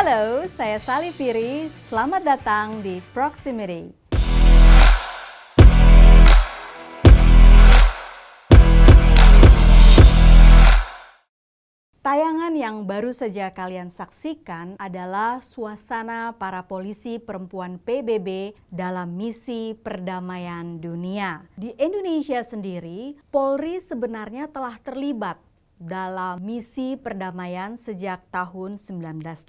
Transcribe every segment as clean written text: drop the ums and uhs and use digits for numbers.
Halo, saya Sally Piri. Selamat datang di Proximity. Tayangan yang baru saja kalian saksikan adalah suasana para polisi perempuan PBB dalam misi perdamaian dunia. Di Indonesia sendiri, Polri sebenarnya telah terlibat dalam misi perdamaian sejak tahun 1989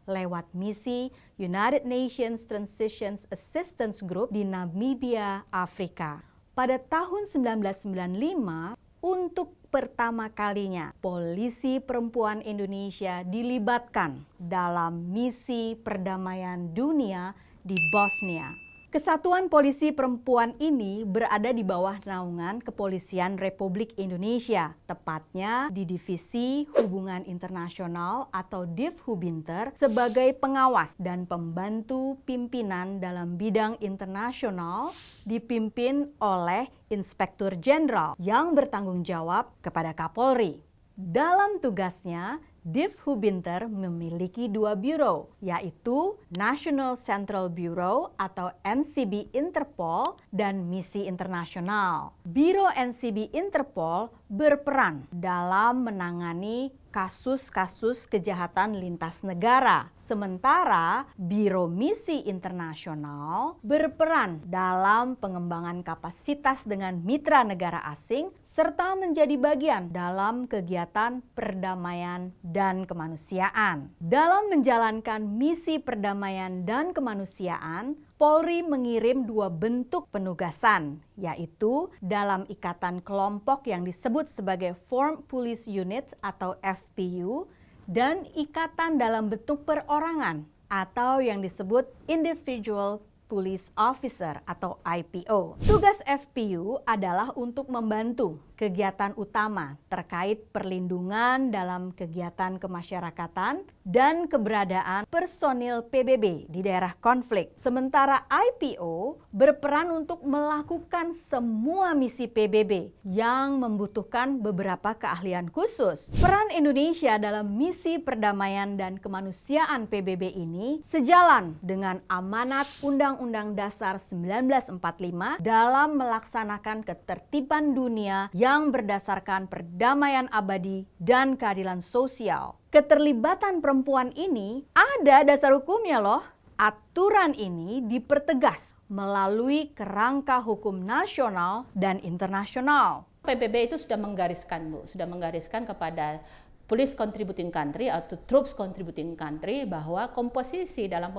lewat misi United Nations Transition Assistance Group di Namibia, Afrika. Pada tahun 1995, untuk pertama kalinya polisi perempuan Indonesia dilibatkan dalam misi perdamaian dunia di Bosnia. Kesatuan Polisi Perempuan ini berada di bawah naungan Kepolisian Republik Indonesia, tepatnya di Divisi Hubungan Internasional atau Divhubinter sebagai pengawas dan pembantu pimpinan dalam bidang internasional dipimpin oleh Inspektur Jenderal yang bertanggung jawab kepada Kapolri. Dalam tugasnya, Divhubinter memiliki dua biro, yaitu National Central Bureau atau NCB Interpol dan Misi Internasional. Biro NCB Interpol berperan dalam menangani kasus-kasus kejahatan lintas negara. Sementara Biro Misi Internasional berperan dalam pengembangan kapasitas dengan mitra negara asing serta menjadi bagian dalam kegiatan perdamaian dan kemanusiaan. Dalam menjalankan misi perdamaian dan kemanusiaan, Polri mengirim dua bentuk penugasan, yaitu dalam ikatan kelompok yang disebut sebagai Formed Police Unit atau FPU, dan ikatan dalam bentuk perorangan atau yang disebut Individual Police Officer atau IPO. Tugas FPU adalah untuk membantu kegiatan utama terkait perlindungan dalam kegiatan kemasyarakatan dan keberadaan personil PBB di daerah konflik. Sementara IPO berperan untuk melakukan semua misi PBB yang membutuhkan beberapa keahlian khusus. Peran Indonesia dalam misi perdamaian dan kemanusiaan PBB ini sejalan dengan amanat Undang-Undang Dasar 1945 dalam melaksanakan ketertiban dunia yang berdasarkan perdamaian abadi dan keadilan sosial. Keterlibatan perempuan ini ada dasar hukumnya loh. Aturan ini dipertegas melalui kerangka hukum nasional dan internasional. PBB itu sudah menggariskan kepada Police Contributing Country atau Troops Contributing Country bahwa komposisi dalam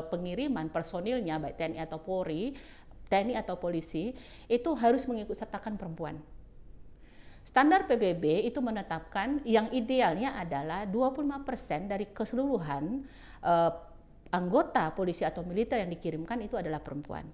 pengiriman personilnya baik TNI atau polisi itu harus mengikutsertakan perempuan. Standar PBB itu menetapkan yang idealnya adalah 25% dari keseluruhan anggota polisi atau militer yang dikirimkan itu adalah perempuan.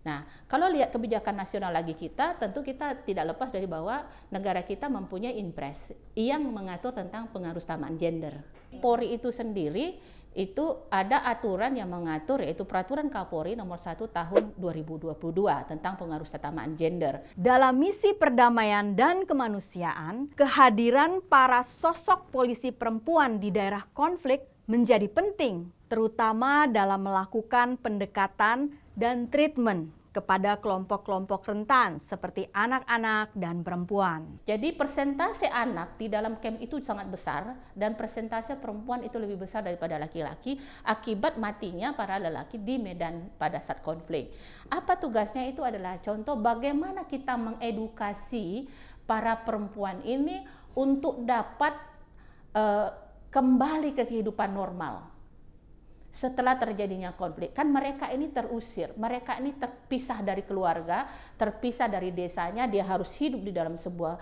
Nah, kalau lihat kebijakan nasional lagi kita, tentu kita tidak lepas dari bahwa negara kita mempunyai Inpres yang mengatur tentang pengarustamaan gender. Polri itu sendiri itu ada aturan yang mengatur, yaitu Peraturan Kapolri nomor 1 tahun 2022 tentang pengarustamaan gender. Dalam misi perdamaian dan kemanusiaan, kehadiran para sosok polisi perempuan di daerah konflik menjadi penting, terutama dalam melakukan pendekatan dan treatment kepada kelompok-kelompok rentan seperti anak-anak dan perempuan. Jadi persentase anak di dalam camp itu sangat besar dan persentase perempuan itu lebih besar daripada laki-laki akibat matinya para lelaki di medan pada saat konflik. Apa tugasnya itu adalah contoh bagaimana kita mengedukasi para perempuan ini untuk dapat kembali ke kehidupan normal. Setelah terjadinya konflik, kan mereka ini terusir, mereka ini terpisah dari keluarga, terpisah dari desanya, dia harus hidup di dalam sebuah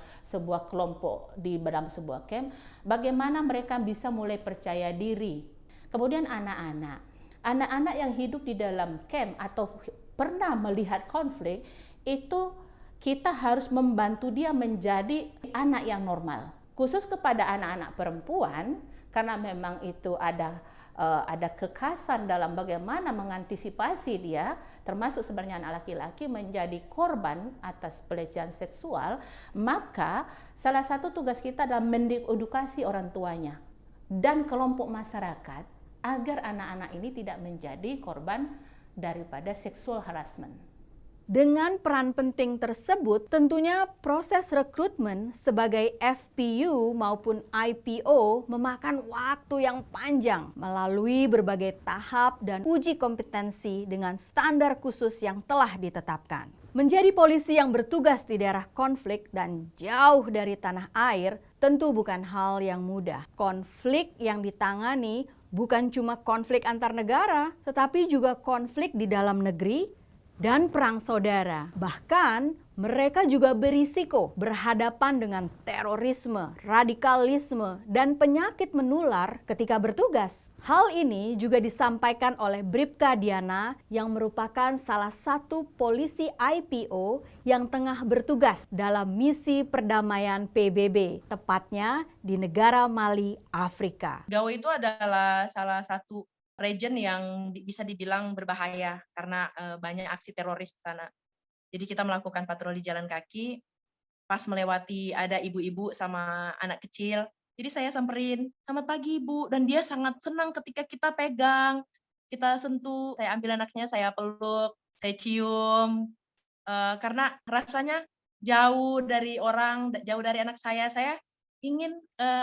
kelompok, di dalam sebuah camp. Bagaimana mereka bisa mulai percaya diri? Kemudian anak-anak yang hidup di dalam camp atau pernah melihat konflik, itu kita harus membantu dia menjadi anak yang normal. Khusus kepada anak-anak perempuan, karena memang itu ada kekhasan dalam bagaimana mengantisipasi dia, termasuk sebenarnya anak laki-laki menjadi korban atas pelecehan seksual, maka salah satu tugas kita adalah mendedukasi orang tuanya dan kelompok masyarakat agar anak-anak ini tidak menjadi korban daripada sexual harassment. Dengan peran penting tersebut, tentunya proses rekrutmen sebagai FPU maupun IPO memakan waktu yang panjang melalui berbagai tahap dan uji kompetensi dengan standar khusus yang telah ditetapkan. Menjadi polisi yang bertugas di daerah konflik dan jauh dari tanah air tentu bukan hal yang mudah. Konflik yang ditangani bukan cuma konflik antar negara, tetapi juga konflik di dalam negeri dan perang saudara. Bahkan mereka juga berisiko berhadapan dengan terorisme, radikalisme, dan penyakit menular ketika bertugas. Hal ini juga disampaikan oleh Bribka Diana yang merupakan salah satu polisi IPO yang tengah bertugas dalam misi perdamaian PBB, tepatnya di negara Mali, Afrika. Gao itu adalah salah satu region yang bisa dibilang berbahaya karena banyak aksi teroris di sana. Jadi kita melakukan patroli jalan kaki, pas melewati ada ibu-ibu sama anak kecil. Jadi saya samperin, "Selamat pagi Ibu." Dan dia sangat senang ketika kita pegang, kita sentuh, saya ambil anaknya, saya peluk, saya cium. Karena rasanya jauh dari orang, jauh dari anak saya ingin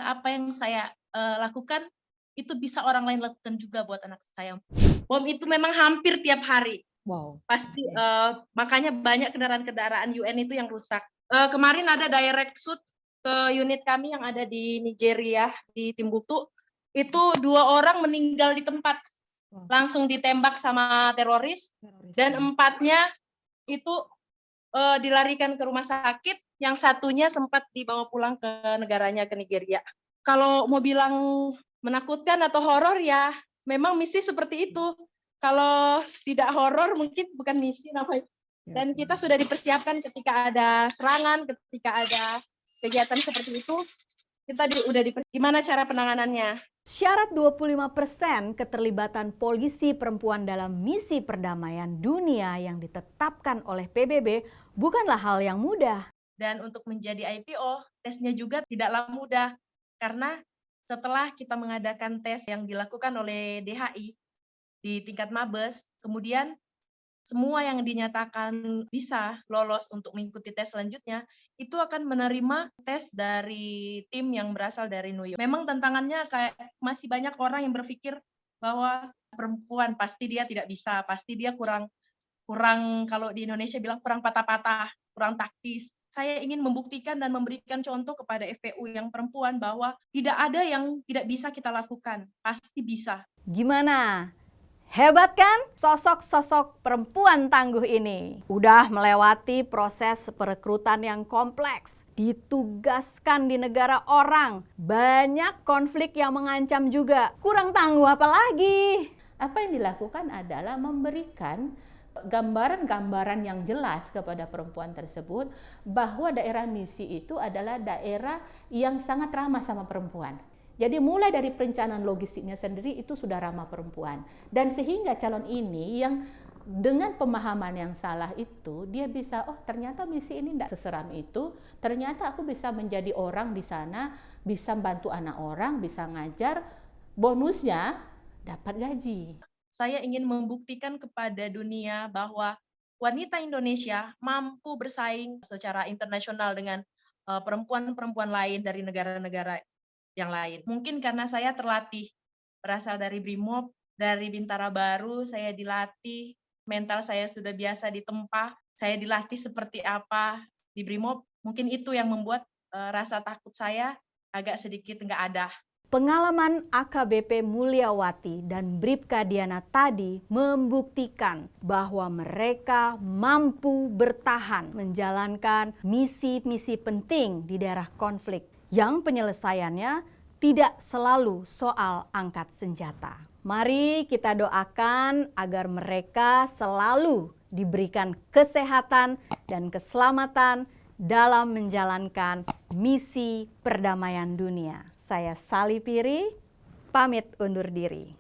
apa yang saya lakukan itu bisa orang lain lakukan juga buat anak saya. Bom itu memang hampir tiap hari. Wow. Pasti makanya banyak kendaraan-kendaraan UN itu yang rusak. Kemarin ada direct shoot ke unit kami yang ada di Nigeria, di Timbuktu. Itu 2 orang meninggal di tempat. Langsung ditembak sama teroris. Dan 4-nya itu dilarikan ke rumah sakit. Yang satunya sempat dibawa pulang ke negaranya, ke Nigeria. Kalau mau bilang menakutkan atau horor ya memang misi seperti itu. Kalau tidak horor mungkin bukan misi namanya. Dan kita sudah dipersiapkan ketika ada serangan, ketika ada kegiatan seperti itu, kita gimana cara penanganannya. Syarat 25% keterlibatan polisi perempuan dalam misi perdamaian dunia yang ditetapkan oleh PBB bukanlah hal yang mudah. Dan untuk menjadi IPO, tesnya juga tidaklah mudah. Karena setelah kita mengadakan tes yang dilakukan oleh DHI di tingkat Mabes, kemudian semua yang dinyatakan bisa lolos untuk mengikuti tes selanjutnya, itu akan menerima tes dari tim yang berasal dari New York. Memang tantangannya kayak masih banyak orang yang berpikir bahwa perempuan pasti dia tidak bisa, pasti dia kurang kalau di Indonesia bilang kurang patah-patah, kurang taktis. Saya ingin membuktikan dan memberikan contoh kepada FPU yang perempuan bahwa tidak ada yang tidak bisa kita lakukan, pasti bisa. Gimana? Hebat kan sosok-sosok perempuan tangguh ini? Udah melewati proses perekrutan yang kompleks, ditugaskan di negara orang, banyak konflik yang mengancam juga. Kurang tangguh apa lagi? Apa yang dilakukan adalah memberikan gambaran-gambaran yang jelas kepada perempuan tersebut bahwa daerah misi itu adalah daerah yang sangat ramah sama perempuan. Jadi mulai dari perencanaan logistiknya sendiri itu sudah ramah perempuan. Dan sehingga calon ini yang dengan pemahaman yang salah itu, dia bisa, oh ternyata misi ini tidak seseram itu, ternyata aku bisa menjadi orang di sana, bisa bantu anak orang, bisa ngajar, bonusnya dapat gaji. Saya ingin membuktikan kepada dunia bahwa wanita Indonesia mampu bersaing secara internasional dengan perempuan-perempuan lain dari negara-negara yang lain. Mungkin karena saya terlatih, berasal dari Brimob, dari Bintara Baru, saya dilatih, mental saya sudah biasa ditempa, saya dilatih seperti apa di Brimob, mungkin itu yang membuat rasa takut saya agak sedikit nggak ada. Pengalaman AKBP Mulyawati dan Bribka Diana tadi membuktikan bahwa mereka mampu bertahan menjalankan misi-misi penting di daerah konflik yang penyelesaiannya tidak selalu soal angkat senjata. Mari kita doakan agar mereka selalu diberikan kesehatan dan keselamatan dalam menjalankan misi perdamaian dunia. Saya Sally Piri, pamit undur diri.